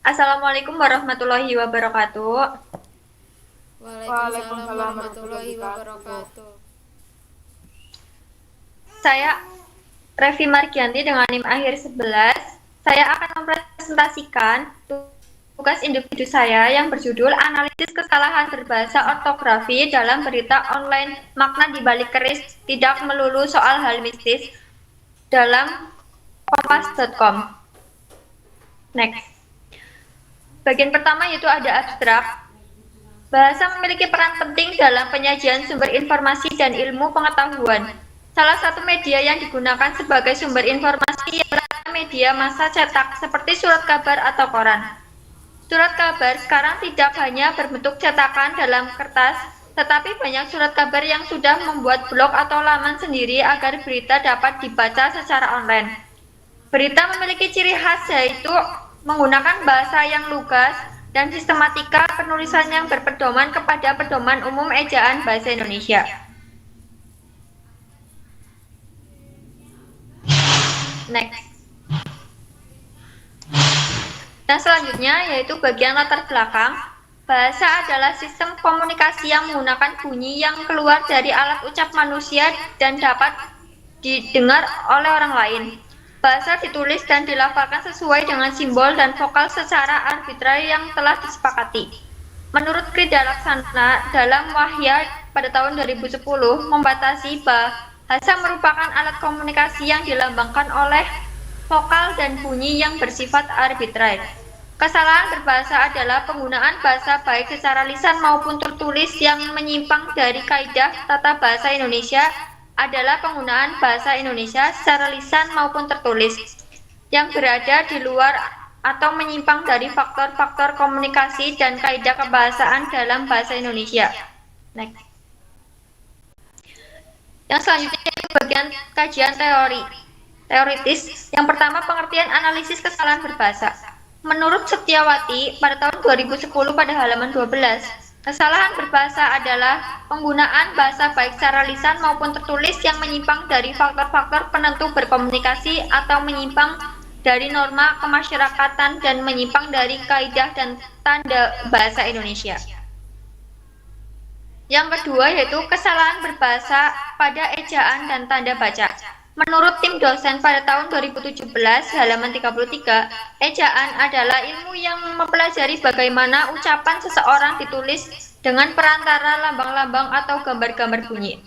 Assalamualaikum warahmatullahi wabarakatuh. Waalaikumsalam warahmatullahi wabarakatuh. Saya Revi Margianti dengan NIM akhir 11. Saya akan mempresentasikan tugas individu saya yang berjudul Analisis Kesalahan Berbahasa Ortografi dalam Berita Online Makna Dibalik Keris Tidak Melulu Soal Hal Mistis dalam kompas.com. Next. Bagian pertama yaitu ada abstrak. Bahasa memiliki peran penting dalam penyajian sumber informasi dan ilmu pengetahuan. Salah satu media yang digunakan sebagai sumber informasi adalah media massa cetak seperti surat kabar atau koran. Surat kabar sekarang tidak hanya berbentuk cetakan dalam kertas, tetapi banyak surat kabar yang sudah membuat blog atau laman sendiri agar berita dapat dibaca secara online. Berita memiliki ciri khas yaitu menggunakan bahasa yang lugas dan sistematika penulisan yang berpedoman kepada pedoman umum ejaan bahasa Indonesia. Next. Nah, selanjutnya yaitu bagian latar belakang. Bahasa adalah sistem komunikasi yang menggunakan bunyi yang keluar dari alat ucap manusia dan dapat didengar oleh orang lain. Bahasa ditulis dan dilafalkan sesuai dengan simbol dan vokal secara arbitrari yang telah disepakati. Menurut Krida Laksana dalam Wahya pada tahun 2010 membatasi bahasa merupakan alat komunikasi yang dilambangkan oleh vokal dan bunyi yang bersifat arbitrari. Kesalahan berbahasa adalah penggunaan bahasa baik secara lisan maupun tertulis yang menyimpang dari kaidah tata bahasa Indonesia adalah penggunaan bahasa Indonesia secara lisan maupun tertulis yang berada di luar atau menyimpang dari faktor-faktor komunikasi dan kaidah kebahasaan dalam bahasa Indonesia. Next. Yang selanjutnya itu bagian kajian teoritis. Yang pertama, pengertian analisis kesalahan berbahasa. Menurut Setiawati pada tahun 2010 pada halaman 12, kesalahan berbahasa adalah penggunaan bahasa baik secara lisan maupun tertulis yang menyimpang dari faktor-faktor penentu berkomunikasi atau menyimpang dari norma kemasyarakatan dan menyimpang dari kaidah dan tanda bahasa Indonesia. Yang kedua yaitu kesalahan berbahasa pada ejaan dan tanda baca. Menurut tim dosen pada tahun 2017 halaman 33, ejaan adalah ilmu yang mempelajari bagaimana ucapan seseorang ditulis dengan perantara lambang-lambang atau gambar-gambar bunyi.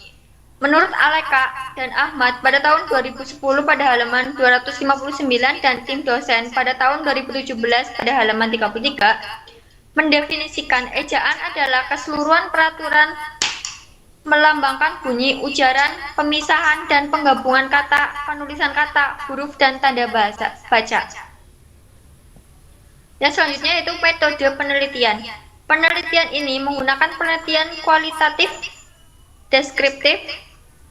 Menurut Aleka dan Ahmad pada tahun 2010 pada halaman 259 dan tim dosen pada tahun 2017 pada halaman 33, mendefinisikan ejaan adalah keseluruhan peraturan melambangkan bunyi, ujaran, pemisahan, dan penggabungan kata, penulisan kata, huruf, dan tanda baca. Yang selanjutnya yaitu metode penelitian. Penelitian ini menggunakan penelitian kualitatif, deskriptif,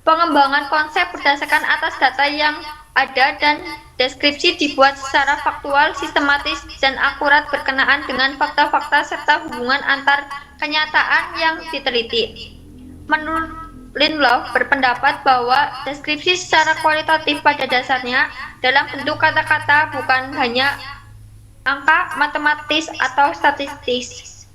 pengembangan konsep berdasarkan atas data yang ada dan deskripsi dibuat secara faktual, sistematis, dan akurat berkenaan dengan fakta-fakta serta hubungan antar kenyataan yang diteliti. Menurut Lindelof berpendapat bahwa deskripsi secara kualitatif pada dasarnya dalam bentuk kata-kata bukan hanya angka matematis atau statistis.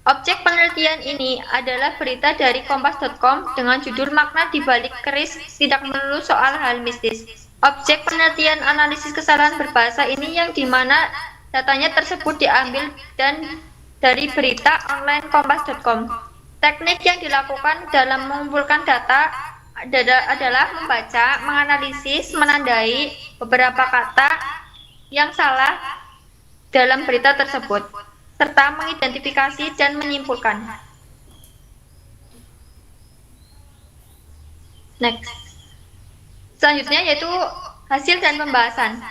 Objek penelitian ini adalah berita dari kompas.com dengan judul Makna Dibalik Keris Tidak Melulu Soal Hal Mistis. Objek penelitian analisis kesalahan berbahasa ini yang dimana datanya tersebut diambil dan dari berita online kompas.com. Teknik yang dilakukan dalam mengumpulkan data adalah membaca, menganalisis, menandai beberapa kata yang salah dalam berita tersebut, serta mengidentifikasi dan menyimpulkan. Next. Selanjutnya yaitu hasil dan pembahasan.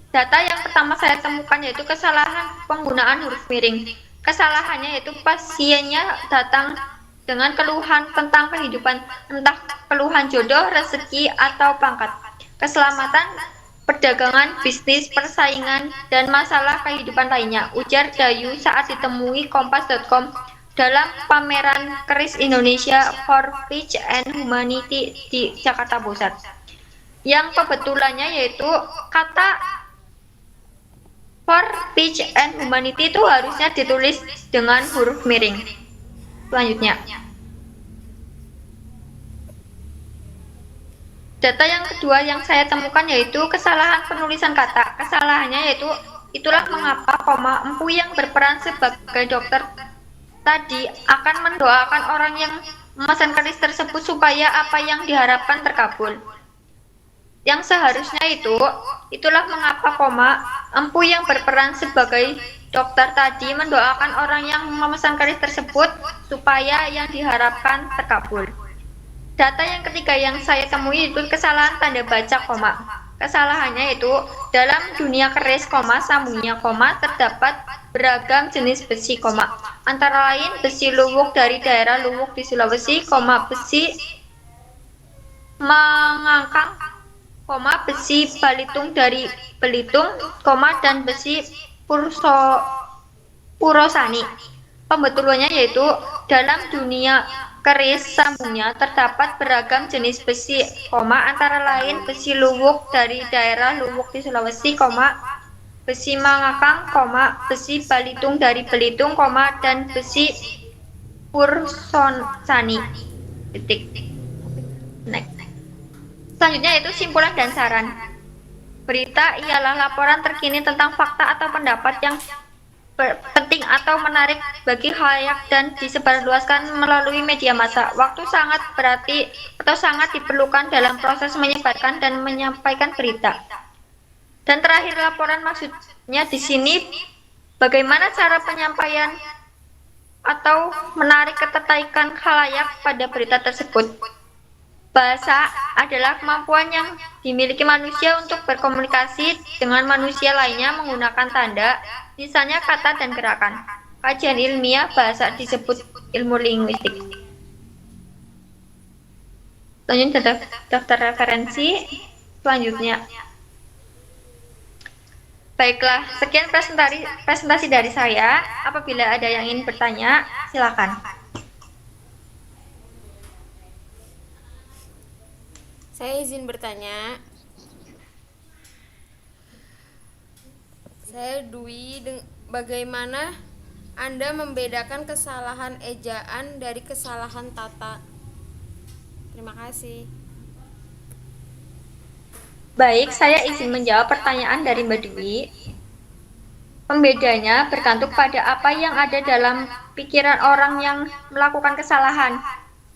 Data yang pertama saya temukan yaitu kesalahan penggunaan huruf miring. Kesalahannya yaitu pasiennya datang dengan keluhan tentang kehidupan, entah keluhan jodoh, rezeki, atau pangkat, keselamatan, perdagangan, bisnis, persaingan, dan masalah kehidupan lainnya, ujar Dayu saat ditemui kompas.com dalam pameran keris Indonesia for Peace and Humanity di Jakarta Pusat. Yang kebetulannya yaitu kata for Speech and Humanity itu harusnya ditulis dengan huruf miring. Selanjutnya, data yang kedua yang saya temukan yaitu kesalahan penulisan kata. Kesalahannya yaitu itulah mengapa, empu yang berperan sebagai dokter tadi akan mendoakan orang yang memesan keris tersebut supaya apa yang diharapkan terkabul. Yang seharusnya itulah mengapa, empu yang berperan sebagai dokter tadi mendoakan orang yang memesan keris tersebut supaya yang diharapkan terkabul. Data yang ketiga yang saya temui itu kesalahan tanda baca, Kesalahannya itu dalam dunia keris, sambungnya, terdapat beragam jenis besi, antara lain besi luwuk dari daerah Luwuk di Sulawesi, besi mangangkang, besi Balitung dari Belitung, dan besi Purosani. Pembetulannya yaitu dalam dunia keris sambungnya terdapat beragam jenis besi, antara lain besi luwuk dari daerah Luwuk di Sulawesi, besi mangakang, besi Balitung dari Belitung, dan besi Pursonsani. Next. Selanjutnya yaitu simpulan dan saran. Berita ialah laporan terkini tentang fakta atau pendapat yang penting atau menarik bagi khalayak dan disebarluaskan melalui media massa. Waktu sangat berarti atau sangat diperlukan dalam proses menyebarkan dan menyampaikan berita. Dan terakhir, laporan maksudnya di sini bagaimana cara penyampaian atau menarik ketertarikan khalayak pada berita tersebut. Bahasa adalah kemampuan yang dimiliki manusia untuk berkomunikasi dengan manusia lainnya menggunakan tanda, misalnya kata dan gerakan. Kajian ilmiah bahasa disebut ilmu linguistik. Selanjutnya daftar referensi. Selanjutnya, baiklah, sekian presentasi dari saya. Apabila ada yang ingin bertanya, silakan. Saya izin bertanya. Saya Dwi, bagaimana Anda membedakan kesalahan ejaan dari kesalahan tata? Terima kasih. Baik, saya izin menjawab pertanyaan dari Mbak Dwi. Pembedanya bergantung pada apa yang ada dalam pikiran orang yang melakukan kesalahan.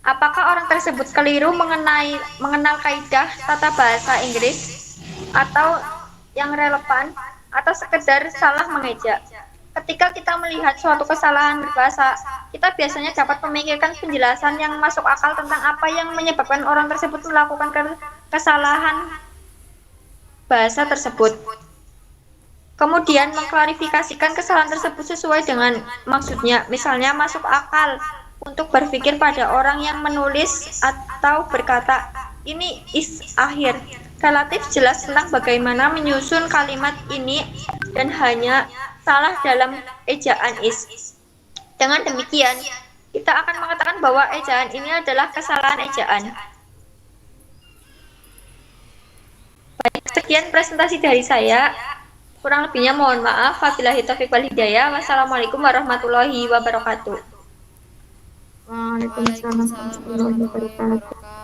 Apakah orang tersebut keliru mengenal kaidah tata bahasa Inggris atau yang relevan, atau sekedar salah mengeja? Ketika kita melihat suatu kesalahan berbahasa, kita biasanya dapat memikirkan penjelasan yang masuk akal tentang apa yang menyebabkan orang tersebut melakukan kesalahan bahasa tersebut. Kemudian mengklarifikasikan kesalahan tersebut sesuai dengan maksudnya. Misalnya, masuk akal untuk berpikir pada orang yang menulis atau berkata, ini is akhir. Relatif jelas tentang bagaimana menyusun kalimat ini dan hanya salah dalam ejaan is. Dengan demikian, kita akan mengatakan bahwa ejaan ini adalah kesalahan ejaan. Baik, sekian presentasi dari saya. Kurang lebihnya mohon maaf. Wabillahi taufiq wal hidayah. Wassalamualaikum warahmatullahi wabarakatuh. Waalaikumsalam warahmatullahi wabarakatuh.